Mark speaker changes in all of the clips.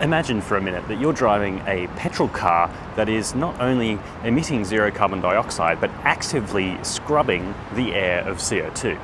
Speaker 1: Imagine for a minute that you're driving a petrol car that is not only emitting zero carbon dioxide, but actively scrubbing the air of CO2.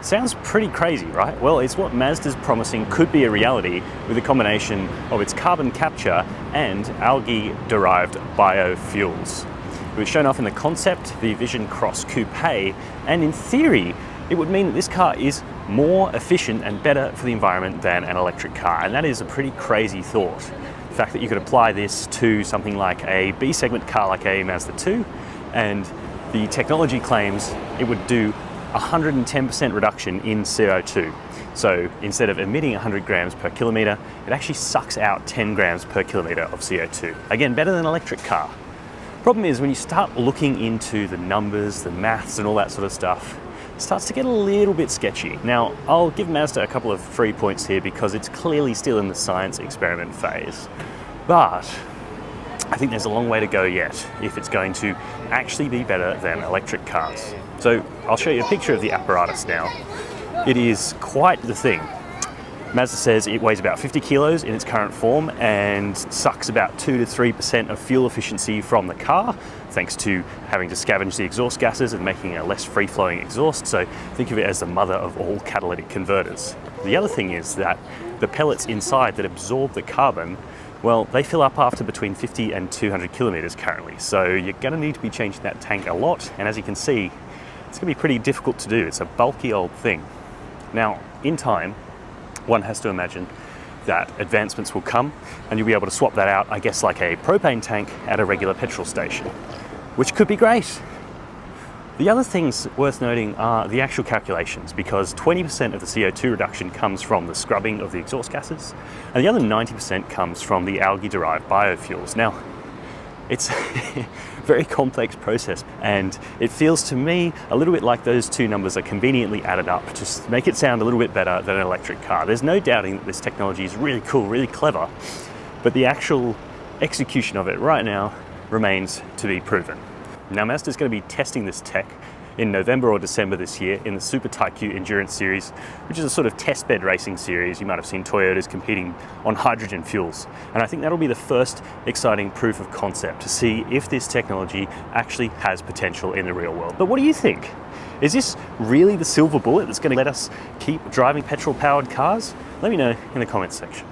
Speaker 1: Sounds pretty crazy, right? Well, it's what Mazda's promising could be a reality with a combination of its carbon capture and algae-derived biofuels. It was shown off in the concept, the Vision Cross Coupe, and in theory, it would mean that this car is more efficient and better for the environment than an electric car, and that is a pretty crazy thought. The fact that you could apply this to something like a B-segment car like a Mazda 2, and the technology claims it would do 110% reduction in CO2. So instead of emitting 100 grams per kilometre, it actually sucks out 10 grams per kilometre of CO2. Again, better than an electric car. Problem is, when you start looking into the numbers, the maths and all that sort of stuff, it starts to get a little bit sketchy. Now, I'll give Mazda a couple of free points here because it's clearly still in the science experiment phase. But I think there's a long way to go yet if it's going to actually be better than electric cars. So I'll show you a picture of the apparatus now. It is quite the thing. Mazda says it weighs about 50 kilos in its current form and sucks about 2 to 3% of fuel efficiency from the car, thanks to having to scavenge the exhaust gases and making a less free-flowing exhaust. So think of it as the mother of all catalytic converters. The other thing is that the pellets inside that absorb the carbon, well, they fill up after between 50 and 200 kilometers currently. So you're gonna need to be changing that tank a lot. And as you can see, it's gonna be pretty difficult to do. It's a bulky old thing. Now, in time, one has to imagine that advancements will come and you'll be able to swap that out, I guess, like a propane tank at a regular petrol station, which could be great. The other things worth noting are the actual calculations, because 20% of the CO2 reduction comes from the scrubbing of the exhaust gases, and the other 90% comes from the algae-derived biofuels. Now, it's a very complex process, and it feels to me a little bit like those two numbers are conveniently added up to make it sound a little bit better than an electric car. There's no doubting that this technology is really cool, really clever, but the actual execution of it right now remains to be proven. Now, Mazda's going to be testing this tech in November or December this year in the Super Taikyu Endurance Series, which is a sort of testbed racing series. You might have seen Toyotas competing on hydrogen fuels. And I think that'll be the first exciting proof of concept to see if this technology actually has potential in the real world. But what do you think? Is this really the silver bullet that's going to let us keep driving petrol-powered cars? Let me know in the comments section.